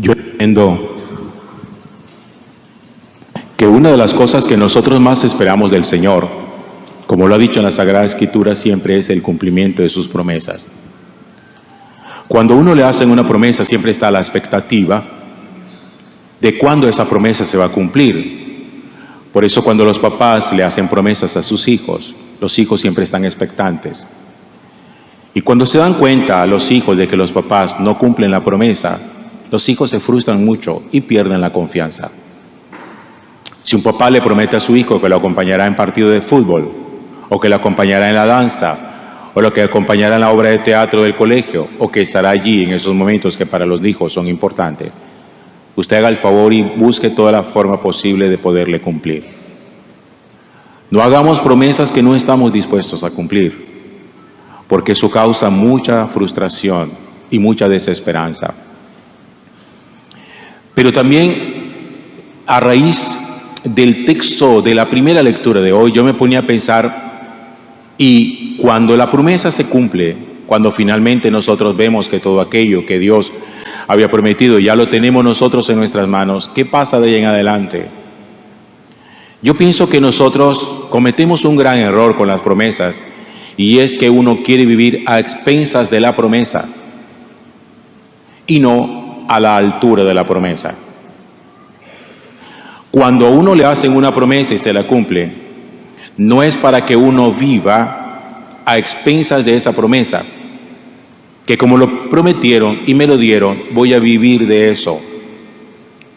Yo entiendo que una de las cosas que nosotros más esperamos del Señor, como lo ha dicho en la Sagrada Escritura, siempre es el cumplimiento de sus promesas. Cuando uno le hacen una promesa, siempre está la expectativa de cuándo esa promesa se va a cumplir. Por eso cuando los papás le hacen promesas a sus hijos, los hijos siempre están expectantes. Y cuando se dan cuenta a los hijos de que los papás no cumplen la promesa, los hijos se frustran mucho y pierden la confianza. Si un papá le promete a su hijo que lo acompañará en partido de fútbol, o que lo acompañará en la danza, o lo que acompañará en la obra de teatro del colegio, o que estará allí en esos momentos que para los hijos son importantes, usted haga el favor y busque toda la forma posible de poderle cumplir. No hagamos promesas que no estamos dispuestos a cumplir, porque eso causa mucha frustración y mucha desesperanza. Pero también, a raíz del texto de la primera lectura de hoy, yo me ponía a pensar, y cuando la promesa se cumple, cuando finalmente nosotros vemos que todo aquello que Dios había prometido ya lo tenemos nosotros en nuestras manos, ¿qué pasa de ahí en adelante? Yo pienso que nosotros cometemos un gran error con las promesas, y es que uno quiere vivir a expensas de la promesa y no a la altura de la promesa. Cuando a uno le hacen una promesa y se la cumple, no es para que uno viva a expensas de esa promesa, que como lo prometieron y me lo dieron, voy a vivir de eso.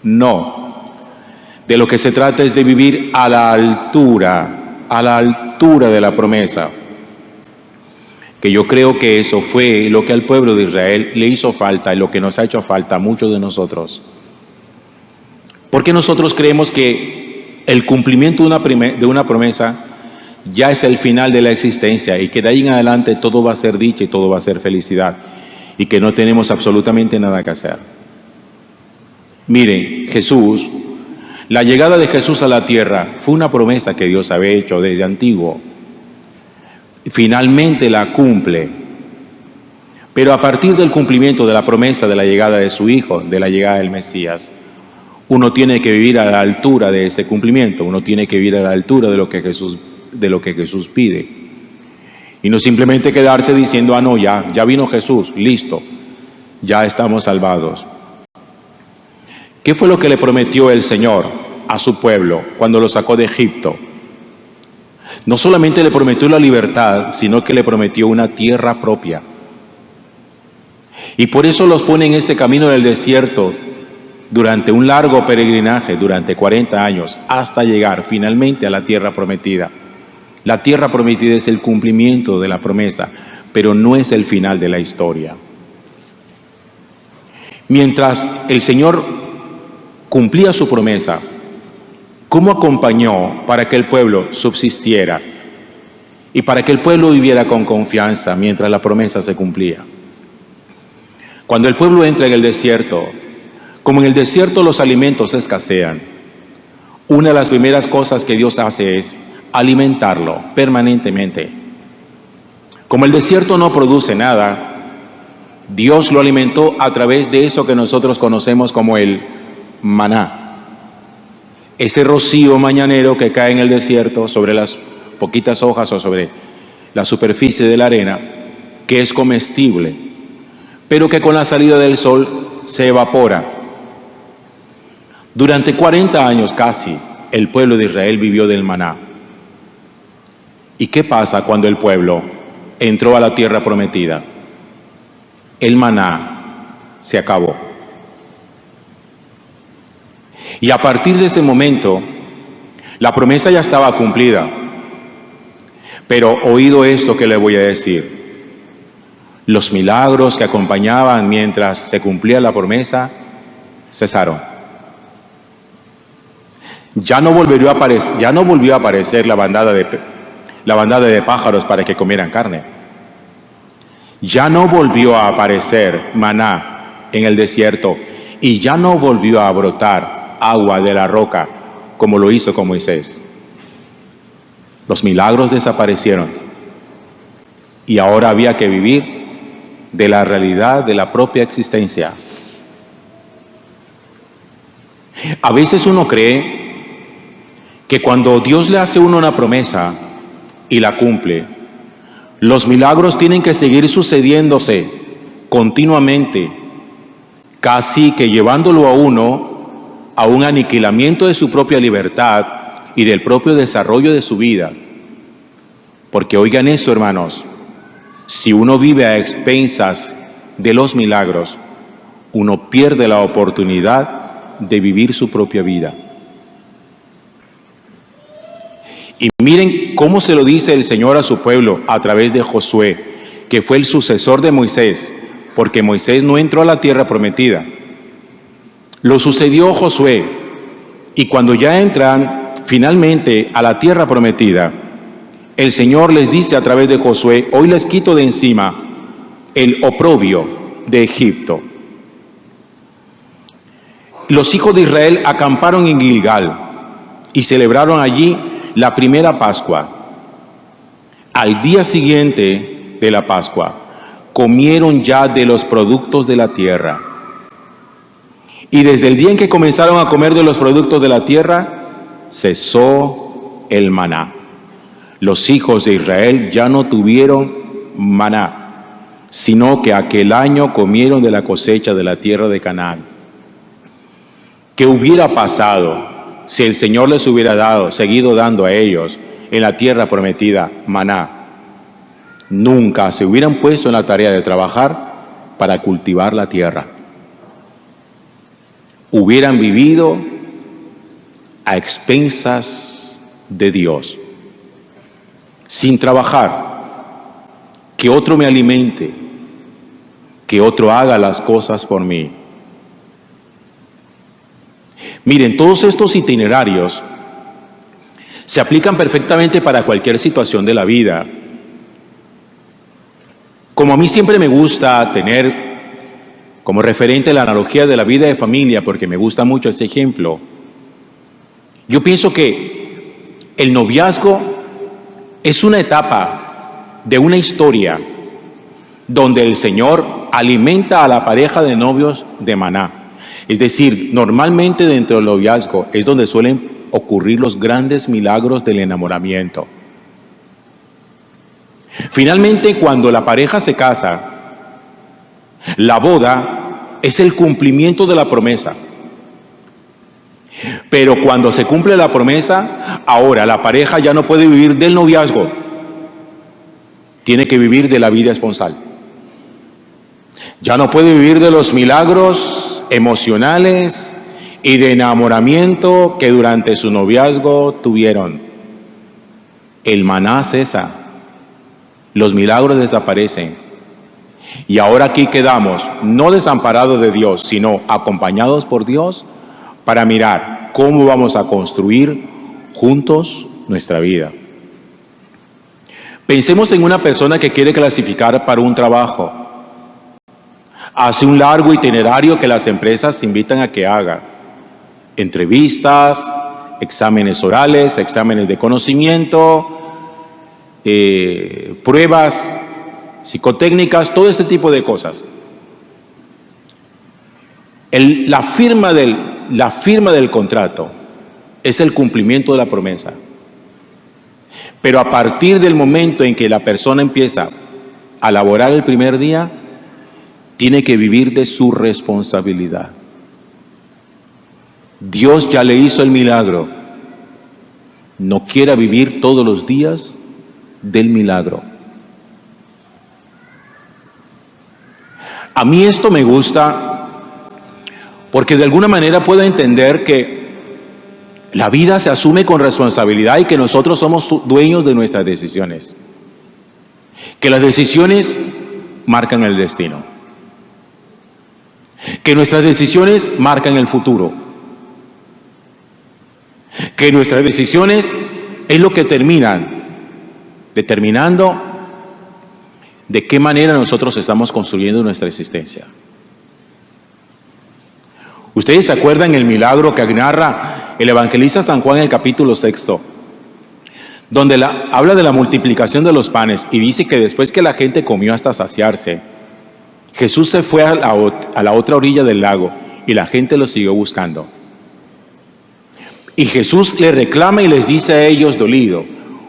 No. De lo que se trata es de vivir a la altura de la promesa. Que yo creo que eso fue lo que al pueblo de Israel le hizo falta y lo que nos ha hecho falta a muchos de nosotros. Porque nosotros creemos que el cumplimiento de una promesa ya es el final de la existencia y que de ahí en adelante todo va a ser dicha y todo va a ser felicidad y que no tenemos absolutamente nada que hacer. Miren, Jesús, la llegada de Jesús a la tierra fue una promesa que Dios había hecho desde antiguo. Finalmente la cumple. Pero a partir del cumplimiento de la promesa de la llegada de su Hijo, de la llegada del Mesías, uno tiene que vivir a la altura de ese cumplimiento, uno tiene que vivir a la altura de lo que Jesús pide. Y no simplemente quedarse diciendo, no, ya vino Jesús, listo, ya estamos salvados. ¿Qué fue lo que le prometió el Señor a su pueblo cuando lo sacó de Egipto? No solamente le prometió la libertad, sino que le prometió una tierra propia. Y por eso los pone en ese camino del desierto durante un largo peregrinaje, durante 40 años, hasta llegar finalmente a la tierra prometida. La tierra prometida es el cumplimiento de la promesa, pero no es el final de la historia. Mientras el Señor cumplía su promesa, ¿cómo acompañó para que el pueblo subsistiera y para que el pueblo viviera con confianza mientras la promesa se cumplía? Cuando el pueblo entra en el desierto, como en el desierto los alimentos escasean, una de las primeras cosas que Dios hace es alimentarlo permanentemente. Como el desierto no produce nada, Dios lo alimentó a través de eso que nosotros conocemos como el maná. Ese rocío mañanero que cae en el desierto sobre las poquitas hojas o sobre la superficie de la arena, que es comestible, pero que con la salida del sol se evapora. Durante 40 años casi, el pueblo de Israel vivió del maná. ¿Y qué pasa cuando el pueblo entró a la tierra prometida? El maná se acabó. Y a partir de ese momento, la promesa ya estaba cumplida. Pero oído esto que le voy a decir. Los milagros que acompañaban mientras se cumplía la promesa cesaron. Ya no volvió a aparecer la bandada de pájaros para que comieran carne. Ya no volvió a aparecer maná en el desierto y ya no volvió a brotar agua de la roca como lo hizo con Moisés. Los milagros desaparecieron y ahora había que vivir de la realidad de la propia existencia. A veces uno cree que cuando Dios le hace a uno una promesa y la cumple, los milagros tienen que seguir sucediéndose continuamente, casi que llevándolo a uno a un aniquilamiento de su propia libertad y del propio desarrollo de su vida. Porque oigan esto, hermanos, si uno vive a expensas de los milagros, uno pierde la oportunidad de vivir su propia vida. Y miren cómo se lo dice el Señor a su pueblo a través de Josué, que fue el sucesor de Moisés, porque Moisés no entró a la tierra prometida. Lo sucedió Josué, y cuando ya entran finalmente a la tierra prometida, el Señor les dice a través de Josué: hoy les quito de encima el oprobio de Egipto. Los hijos de Israel acamparon en Gilgal y celebraron allí la primera Pascua. Al día siguiente de la Pascua, comieron ya de los productos de la tierra. Y desde el día en que comenzaron a comer de los productos de la tierra, cesó el maná. Los hijos de Israel ya no tuvieron maná, sino que aquel año comieron de la cosecha de la tierra de Canaán. ¿Qué hubiera pasado si el Señor les hubiera seguido dando a ellos en la tierra prometida maná? Nunca se hubieran puesto en la tarea de trabajar para cultivar la tierra. Hubieran vivido a expensas de Dios, sin trabajar, que otro me alimente, que otro haga las cosas por mí. Miren, todos estos itinerarios se aplican perfectamente para cualquier situación de la vida. Como a mí siempre me gusta tener como referente la analogía de la vida de familia, porque me gusta mucho este ejemplo, yo pienso que el noviazgo es una etapa de una historia donde el Señor alimenta a la pareja de novios de maná. Es decir, normalmente dentro del noviazgo es donde suelen ocurrir los grandes milagros del enamoramiento. Finalmente, cuando la pareja se casa, la boda es el cumplimiento de la promesa. Pero cuando se cumple la promesa, ahora la pareja ya no puede vivir del noviazgo, tiene que vivir de la vida esponsal. Ya no puede vivir de los milagros emocionales y de enamoramiento que durante su noviazgo tuvieron. El maná cesa, los milagros desaparecen. Y ahora aquí quedamos, no desamparados de Dios, sino acompañados por Dios para mirar cómo vamos a construir juntos nuestra vida. Pensemos en una persona que quiere clasificar para un trabajo. Hace un largo itinerario que las empresas invitan a que haga. Entrevistas, exámenes orales, exámenes de conocimiento, pruebas psicotécnicas, todo este tipo de cosas. La firma del contrato es el cumplimiento de la promesa. Pero a partir del momento en que la persona empieza a laborar el primer día, tiene que vivir de su responsabilidad. Dios ya le hizo el milagro. No quiera vivir todos los días del milagro. A mí esto me gusta porque de alguna manera puedo entender que la vida se asume con responsabilidad y que nosotros somos dueños de nuestras decisiones. Que las decisiones marcan el destino. Que nuestras decisiones marcan el futuro. Que nuestras decisiones es lo que terminan determinando de qué manera nosotros estamos construyendo nuestra existencia. Ustedes se acuerdan el milagro que narra el evangelista San Juan en el capítulo 6, donde habla de la multiplicación de los panes y dice que después que la gente comió hasta saciarse, Jesús se fue a la otra orilla del lago y la gente lo siguió buscando. Y Jesús les reclama y les dice a ellos dolido: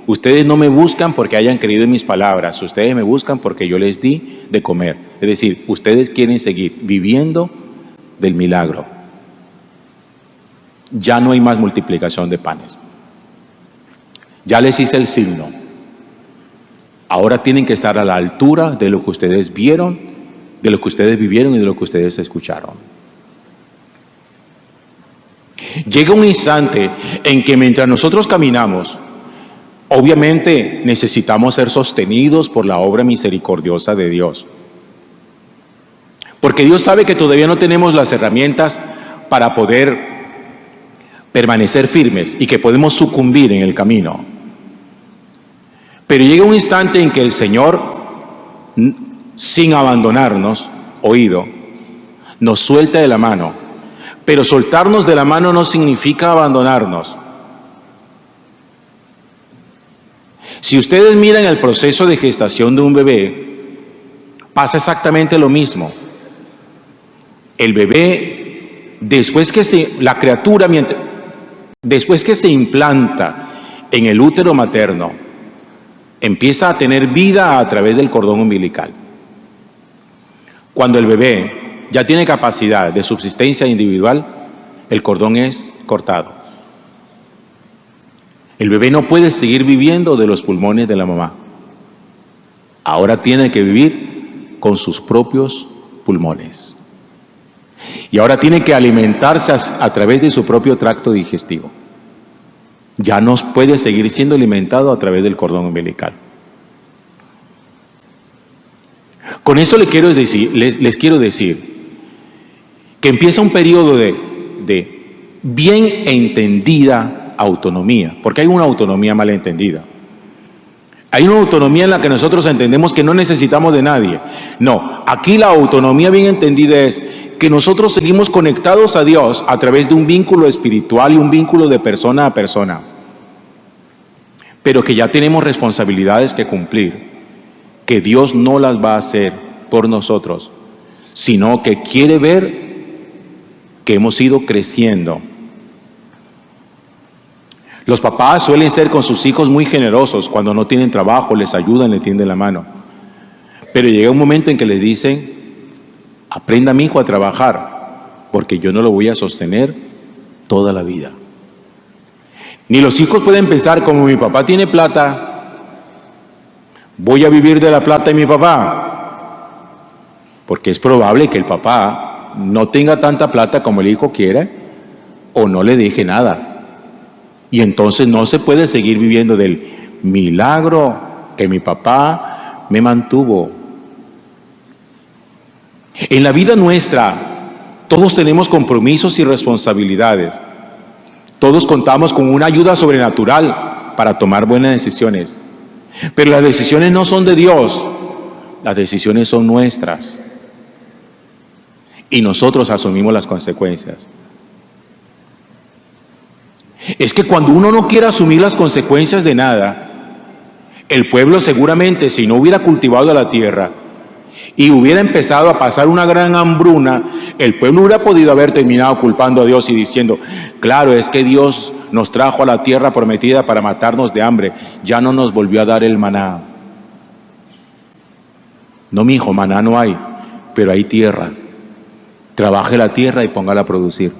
ustedes no me buscan porque hayan creído en mis palabras, ustedes me buscan porque yo les di de comer. Es decir, ustedes quieren seguir viviendo del milagro. Ya no hay más multiplicación de panes. Ya les hice el signo. Ahora tienen que estar a la altura de lo que ustedes vieron, de lo que ustedes vivieron y de lo que ustedes escucharon. Llega un instante en que mientras nosotros caminamos, obviamente necesitamos ser sostenidos por la obra misericordiosa de Dios. Porque Dios sabe que todavía no tenemos las herramientas para poder permanecer firmes y que podemos sucumbir en el camino. Pero llega un instante en que el Señor, sin abandonarnos, oído, nos suelta de la mano. Pero soltarnos de la mano no significa abandonarnos. Si ustedes miran el proceso de gestación de un bebé, pasa exactamente lo mismo. El bebé, después que se implanta en el útero materno, empieza a tener vida a través del cordón umbilical. Cuando el bebé ya tiene capacidad de subsistencia individual, el cordón es cortado. El bebé no puede seguir viviendo de los pulmones de la mamá. Ahora tiene que vivir con sus propios pulmones. Y ahora tiene que alimentarse a través de su propio tracto digestivo. Ya no puede seguir siendo alimentado a través del cordón umbilical. Con eso les quiero decir que empieza un periodo de bien entendida autonomía, porque hay una autonomía mal entendida. Hay una autonomía en la que nosotros entendemos que no necesitamos de nadie. No, aquí la autonomía bien entendida es que nosotros seguimos conectados a Dios a través de un vínculo espiritual y un vínculo de persona a persona, pero que ya tenemos responsabilidades que cumplir, que Dios no las va a hacer por nosotros, sino que quiere ver que hemos ido creciendo. Los papás suelen ser con sus hijos muy generosos. Cuando no tienen trabajo, les ayudan, les tienden la mano. Pero llega un momento en que les dicen: aprenda mi hijo a trabajar, porque yo no lo voy a sostener toda la vida. Ni los hijos pueden pensar: como mi papá tiene plata, voy a vivir de la plata de mi papá. Porque es probable que el papá no tenga tanta plata como el hijo quiere, o no le deje nada. Y entonces no se puede seguir viviendo del milagro que mi papá me mantuvo. En la vida nuestra, todos tenemos compromisos y responsabilidades. Todos contamos con una ayuda sobrenatural para tomar buenas decisiones. Pero las decisiones no son de Dios, las decisiones son nuestras. Y nosotros asumimos las consecuencias. Es que cuando uno no quiere asumir las consecuencias de nada, el pueblo seguramente, si no hubiera cultivado la tierra y hubiera empezado a pasar una gran hambruna, el pueblo hubiera podido haber terminado culpando a Dios y diciendo: claro, es que Dios nos trajo a la tierra prometida para matarnos de hambre, ya no nos volvió a dar el maná. No, mi hijo, maná no hay, pero hay tierra. Trabaje la tierra y póngala a producir.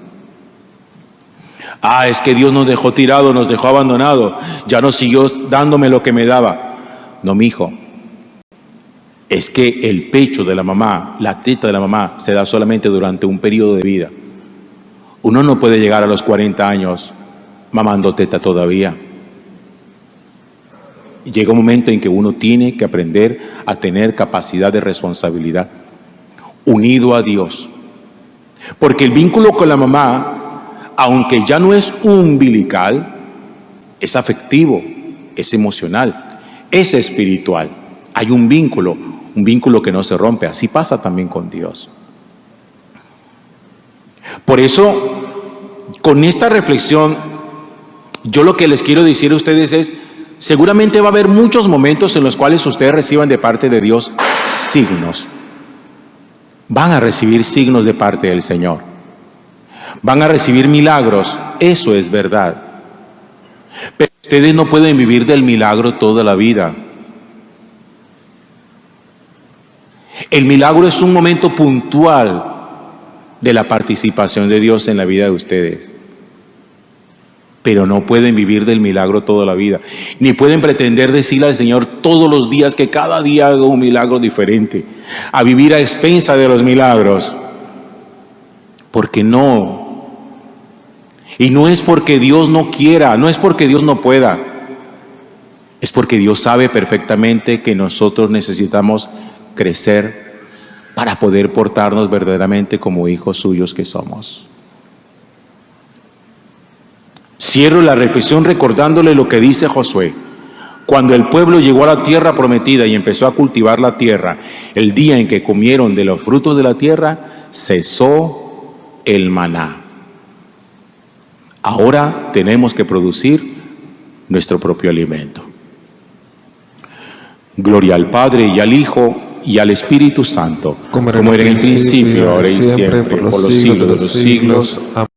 Ah, es que Dios nos dejó tirado, nos dejó abandonado, ya no siguió dándome lo que me daba. No, mi hijo, es que el pecho de la mamá, la teta de la mamá, se da solamente durante un periodo de vida. Uno no puede llegar a los 40 años mamando teta todavía. Llega un momento en que uno tiene que aprender a tener capacidad de responsabilidad, unido a Dios. Porque el vínculo con la mamá, aunque ya no es umbilical, es afectivo, es emocional, es espiritual. Hay un vínculo que no se rompe. Así pasa también con Dios. Por eso, con esta reflexión, yo lo que les quiero decir a ustedes es: seguramente va a haber muchos momentos en los cuales ustedes reciban de parte de Dios signos. Van a recibir signos de parte del Señor. van a recibir milagros, eso es verdad. Pero ustedes no pueden vivir del milagro toda la vida. El milagro es un momento puntual de la participación de Dios en la vida de ustedes. Pero no pueden vivir del milagro toda la vida. Ni pueden pretender decirle al Señor todos los días que cada día haga un milagro diferente. A vivir a expensa de los milagros. Porque no. Y no es porque Dios no quiera, no es porque Dios no pueda. Es porque Dios sabe perfectamente que nosotros necesitamos crecer para poder portarnos verdaderamente como hijos suyos que somos. Cierro la reflexión recordándole lo que dice Josué. Cuando el pueblo llegó a la tierra prometida y empezó a cultivar la tierra, el día en que comieron de los frutos de la tierra, cesó el maná. Ahora tenemos que producir nuestro propio alimento. Gloria al Padre y al Hijo y al Espíritu Santo, como era en el principio, ahora y siempre, por los siglos de los siglos. Amén.